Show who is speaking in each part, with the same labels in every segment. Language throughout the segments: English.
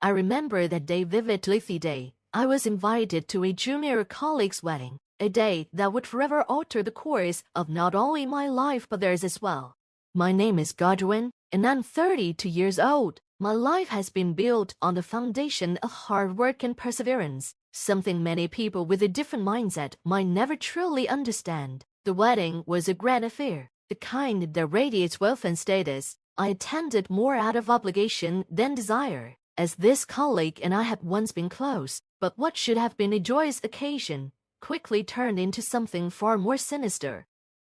Speaker 1: I remember that day vividly. The day I was invited to a junior colleague's wedding, a day that would forever alter the course of not only my life but theirs as well. My name is Godwin, and I'm 32 years old. My life has been built on the foundation of hard work and perseverance, something many people with a different mindset might never truly understand. The wedding was a grand affair, the kind that radiates wealth and status. I attended more out of obligation than desire, as this colleague and I had once been close, but what should have been a joyous occasion quickly turned into something far more sinister.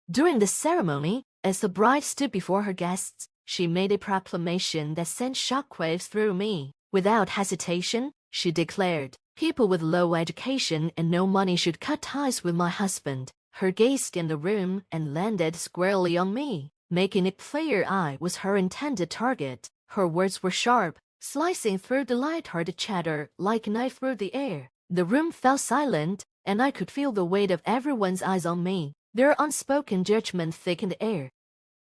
Speaker 1: During the ceremony, as the bride stood before her guests, she made a proclamation that sent shockwaves through me. Without hesitation, she declared, people with low education and no money should cut ties with my husband. Her gaze scanned the room and landed squarely on me, making it clear I was her intended target. Her words were sharp, slicing through the light-hearted chatter like a knife through the air. The room fell silent, and I could feel the weight of everyone's eyes on me. Their unspoken judgment thickened the air.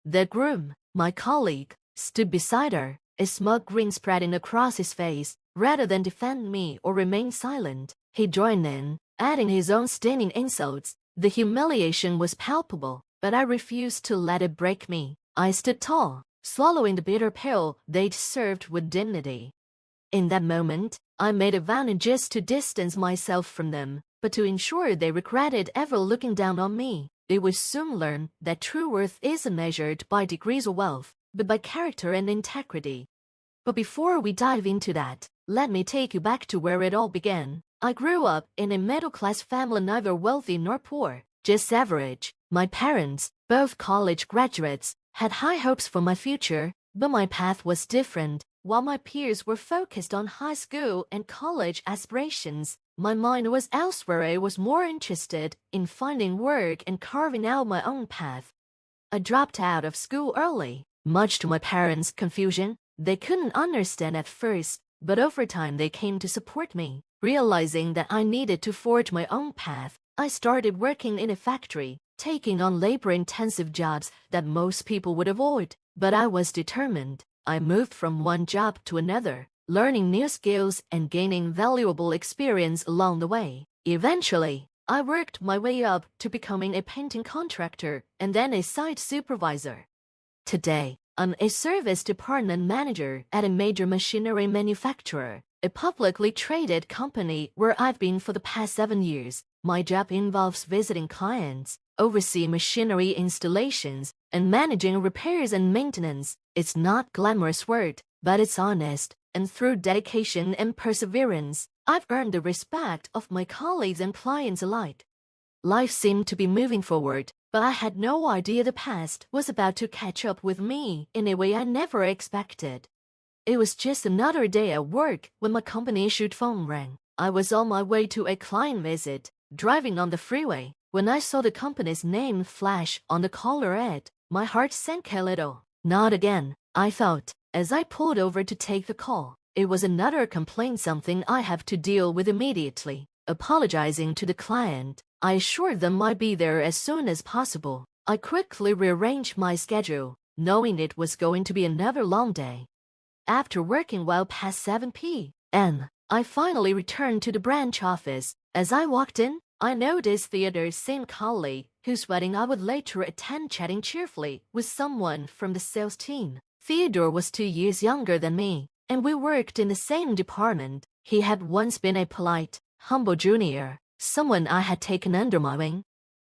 Speaker 1: The groom, my colleague, stood beside her, a smug grin spreading across his face. Rather than defend me or remain silent, he joined in, adding his own stinging insults. The humiliation was palpable, but I refused to let it break me. I stood tall, swallowing the bitter pill they'd served with dignity. In that moment, I made a vow not just to distance myself from them, but to ensure they regretted ever looking down on me. They would soon learn that true worth isn't measured by degrees or wealth, but by character and integrity. But before we dive into that, let me take you back to where it all began. I grew up in a middle-class family, neither wealthy nor poor, just average. My parents, both college graduates, had high hopes for my future, but my path was different. While my peers were focused on high school and college aspirations, my mind was elsewhere. I was more interested in finding work and carving out my own path. I dropped out of school early, much to my parents' confusion. They couldn't understand at first, but over time they came to support me. Realizing that I needed to forge my own path, I started working in a factory, taking on labor-intensive jobs that most people would avoid. But I was determined. I moved from one job to another, learning new skills and gaining valuable experience along the way. Eventually, I worked my way up to becoming a painting contractor and then a site supervisor. Today, I'm a service department manager at a major machinery manufacturer, a publicly traded company where I've been for the past 7 years. My job involves visiting clients, overseeing machinery installations, and managing repairs and maintenance. It's not glamorous work, but it's honest, and through dedication and perseverance, I've earned the respect of my colleagues and clients alike. Life seemed to be moving forward, but I had no idea the past was about to catch up with me in a way I never expected. It was just another day at work when my company-issued phone rang. I was on my way to a client visit, driving on the freeway, when I saw the company's name flash on the caller ad. My heart sank a little. Not again, I thought, as I pulled over to take the call. It was another complaint, something I have to deal with immediately. Apologizing to the client, I assured them I'd be there as soon as possible. I quickly rearranged my schedule, knowing it was going to be another long day. After working well past 7 p.m., I finally returned to the branch office. As I walked in, I noticed Theodore's same colleague, whose wedding I would later attend, chatting cheerfully with someone from the sales team. Theodore was 2 years younger than me, and we worked in the same department. He had once been a polite, humble junior, someone I had taken under my wing.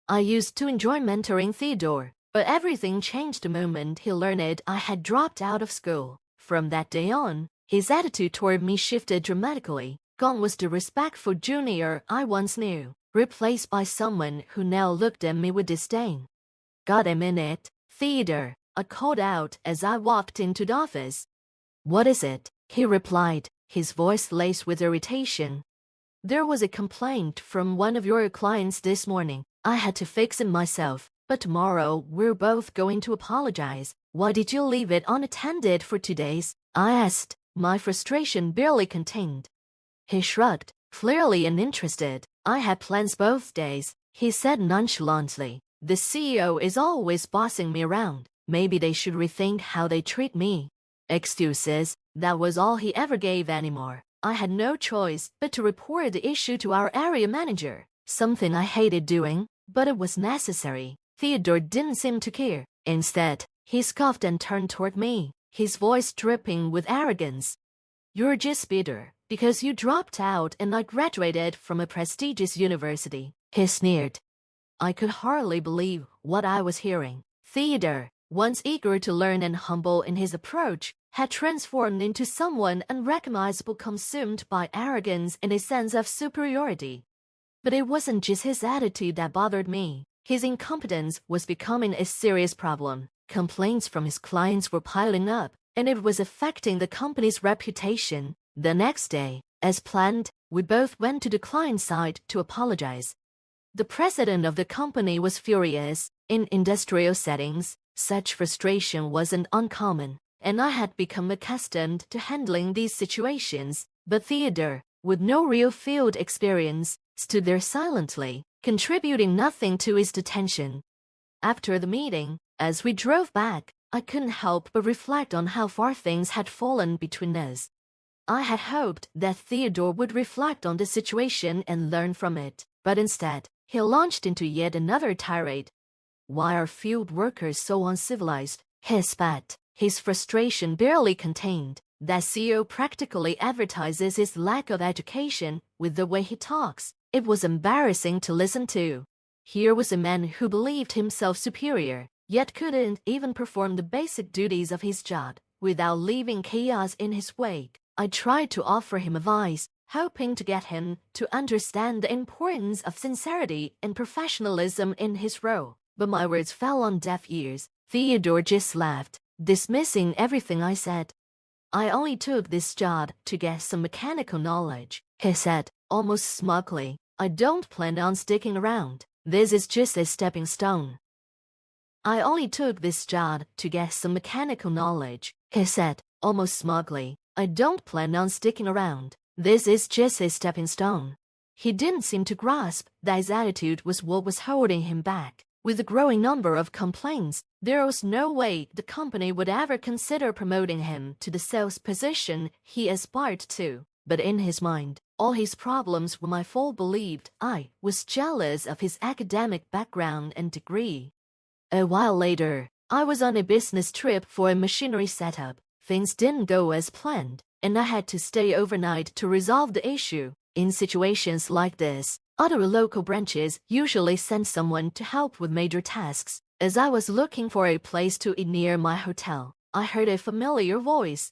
Speaker 1: I used to enjoy mentoring Theodore, but everything changed the moment he learned I had dropped out of school. From that day on, his attitude toward me shifted dramatically. Gone was the respectful junior I once knew, replaced by someone who now looked at me with disdain. "Got a minute, Theodore?" I called out as I walked into the office. "What is it?" he replied, his voice laced with irritation. "There was a complaint from one of your clients this morning. I had to fix it myself, but tomorrow we're both going to apologize. Why did you leave it unattended for 2 days?" I asked, my frustration barely contained. He shrugged, clearly uninterested. "I had plans both days," he said nonchalantly. "The CEO is always bossing me around. Maybe they should rethink how they treat me." Excuses, That was all he ever gave anymore. I had no choice but to report the issue to our area manager, something I hated doing, but it was necessary. Theodore didn't seem to care. Instead, he scoffed and turned toward me, his voice dripping with arrogance. "You're just bitter because you dropped out and I graduated from a prestigious university," he sneered. I could hardly believe what I was hearing. Theodore, once eager to learn and humble in his approach, had transformed into someone unrecognizable, consumed by arrogance and a sense of superiority. But it wasn't just his attitude that bothered me. His incompetence was becoming a serious problem. Complaints from his clients were piling up, and it was affecting the company's reputation. The next day, as planned, we both went to the client side to apologize. The president of the company was furious. In industrial settings, such frustration wasn't uncommon, and I had become accustomed to handling these situations. But Theodore, with no real field experience, stood there silently, contributing nothing to his detention. After the meeting, as we drove back, I couldn't help but reflect on how far things had fallen between us. I had hoped that Theodore would reflect on the situation and learn from it, but instead, he launched into yet another tirade. "Why are field workers so uncivilized?" he spat, his frustration barely contained. "That CEO practically advertises his lack of education with the way he talks." It was embarrassing to listen to. Here was a man who believed himself superior, yet couldn't even perform the basic duties of his job without leaving chaos in his wake. I tried to offer him advice, hoping to get him to understand the importance of sincerity and professionalism in his role, but my words fell on deaf ears. Theodore just laughed, dismissing everything I said. "I only took this job to get some mechanical knowledge," he said, almost smugly. "I don't plan on sticking around. This is just a stepping stone." "I only took this job to get some mechanical knowledge," he said, almost smugly. "I don't plan on sticking around. This is just a stepping stone." He didn't seem to grasp that his attitude was what was holding him back. With the growing number of complaints, there was no way the company would ever consider promoting him to the sales position he aspired to. But in his mind, all his problems were my fault. Believed I was jealous of his academic background and degree. A while later, I was on a business trip for a machinery setup. Things didn't go as planned, and I had to stay overnight to resolve the issue. In situations like this, other local branches usually send someone to help with major tasks. As I was looking for a place to eat near my hotel, I heard a familiar voice.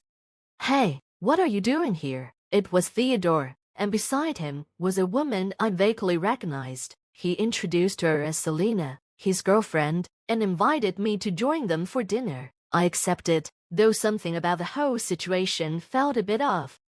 Speaker 1: "Hey, what are you doing here?" It was Theodore, and beside him was a woman I vaguely recognized. He introduced her as Selena, his girlfriend, and invited me to join them for dinner. I accepted, though something about the whole situation felt a bit off.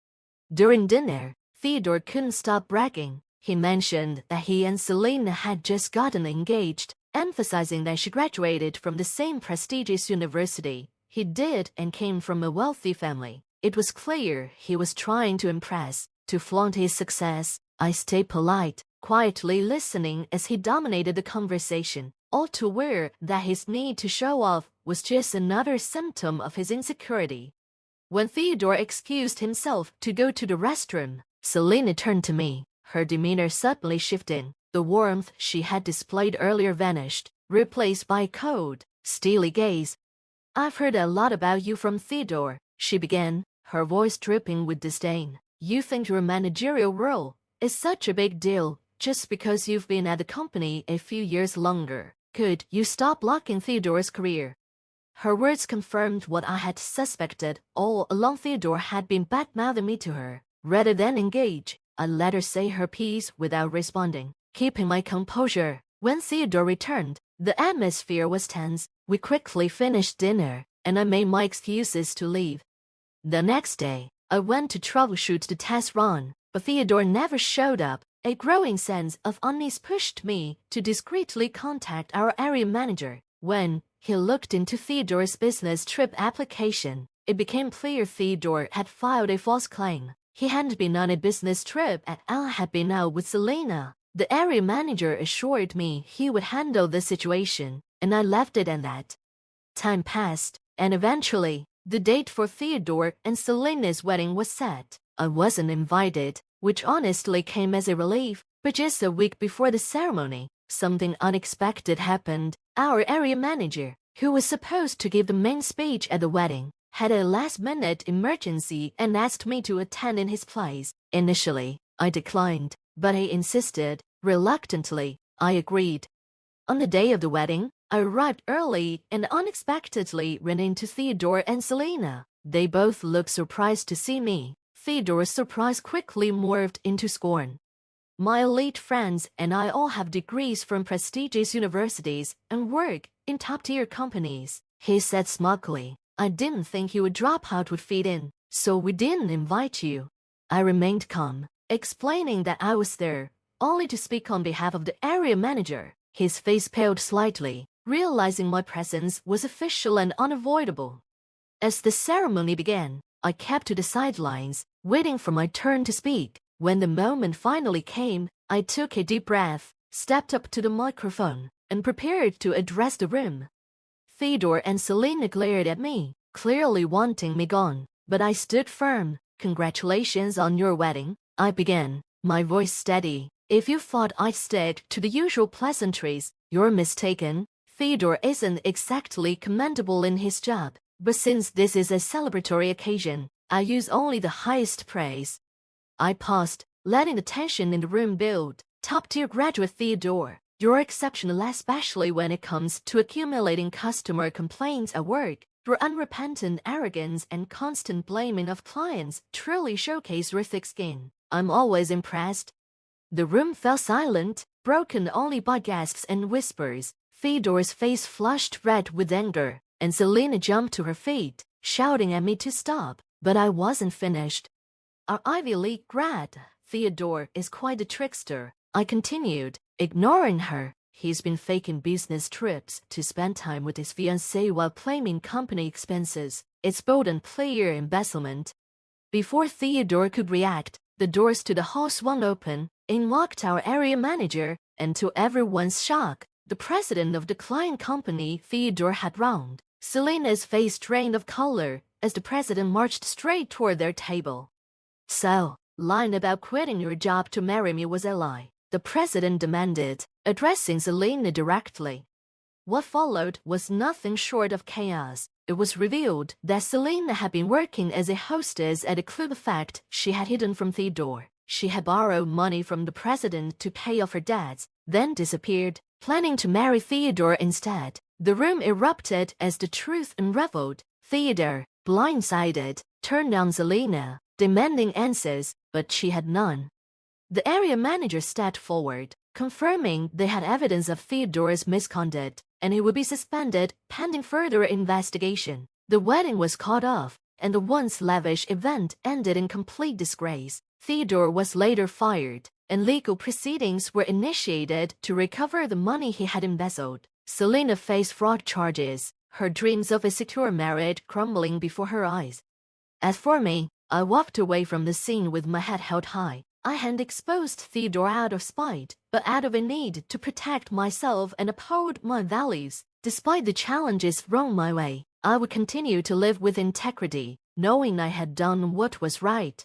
Speaker 1: During dinner, Theodore couldn't stop bragging. He mentioned that he and Selena had just gotten engaged, emphasizing that she graduated from the same prestigious university he did and came from a wealthy family. It was clear he was trying to impress, to flaunt his success. I stayed polite, quietly listening as he dominated the conversation, all too aware that his need to show off was just another symptom of his insecurity. When Theodore excused himself to go to the restroom, Selena turned to me, her demeanor suddenly shifting. The warmth she had displayed earlier vanished, replaced by a cold, steely gaze. "I've heard a lot about you from Theodore," she began, her voice dripping with disdain. "You think your managerial role is such a big deal just because you've been at the company a few years longer. Could you stop blocking Theodore's career?" Her words confirmed what I had suspected all along. Theodore had been bad-mouthing me to her. Rather than engage, I let her say her piece without responding, keeping my composure. When Theodore returned, the atmosphere was tense. We quickly finished dinner, and I made my excuses to leave. The next day, I went to troubleshoot the test run, but Theodore never showed up. A growing sense of unease pushed me to discreetly contact our area manager. When he looked into Theodore's business trip application, it became clear Theodore had filed a false claim. He hadn't been on a business trip and I had been out with Selena. The area manager assured me he would handle the situation, and I left it at that. Time passed, and eventually, The date for Theodore and Selena's wedding was set. I wasn't invited, which honestly came as a relief, but just a week before the ceremony, something unexpected happened. Our area manager, who was supposed to give the main speech at the wedding, had a last-minute emergency and asked me to attend in his place. Initially, I declined, but he insisted. Reluctantly, I agreed. On the day of the wedding, I arrived early and unexpectedly ran into Theodore and Selena. They both looked surprised to see me. Theodore's surprise quickly morphed into scorn. My elite friends and I all have degrees from prestigious universities and work in top-tier companies, he said smugly. I didn't think you would drop out would fit in, so we didn't invite you. I remained calm, explaining that I was there only to speak on behalf of the area manager. His face paled slightly, realizing my presence was official and unavoidable. As the ceremony began, I kept to the sidelines, waiting for my turn to speak. When the moment finally came, I took a deep breath, stepped up to the microphone, and prepared to address the room. Theodore and Selena glared at me, clearly wanting me gone, but I stood firm. Congratulations on your wedding, I began, my voice steady. If you thought I'd stick to the usual pleasantries, you're mistaken. Theodore isn't exactly commendable in his job, but since this is a celebratory occasion, I use only the highest praise. I paused, letting the tension in the room build. Top-tier graduate Theodore, you're exceptional, especially when it comes to accumulating customer complaints at work. Your unrepentant arrogance and constant blaming of clients truly showcase your thick skin. I'm always impressed. The room fell silent, broken only by gasps and whispers. Theodore's face flushed red with anger, and Selena jumped to her feet, shouting at me to stop. But I wasn't finished. Our Ivy League grad, Theodore, is quite a trickster, I continued, ignoring her. He's been faking business trips to spend time with his fiancée while claiming company expenses. It's bold and clear embezzlement. Before Theodore could react, the doors to the hall swung open. In walked our area manager, and to everyone's shock, the president of the client company Theodore had wronged. Selena's face drained of color as the president marched straight toward their table. So, lying about quitting your job to marry me was a lie, the president demanded, addressing Selena directly. What followed was nothing short of chaos. It was revealed that Selena had been working as a hostess at a club, a fact she had hidden from Theodore. She had borrowed money from the president to pay off her debts, then disappeared, planning to marry Theodore instead. The room erupted as the truth unraveled. Theodore, blindsided, turned on Selena, demanding answers, but she had none. The area manager stepped forward, confirming they had evidence of Theodore's misconduct, and he would be suspended pending further investigation. The wedding was called off, and the once lavish event ended in complete disgrace. Theodore was later fired, and legal proceedings were initiated to recover the money he had embezzled. Selena faced fraud charges, her dreams of a secure marriage crumbling before her eyes. As for me, I walked away from the scene with my head held high. I hadn't exposed Theodore out of spite, but out of a need to protect myself and uphold my values. Despite the challenges thrown my way, I would continue to live with integrity, knowing I had done what was right.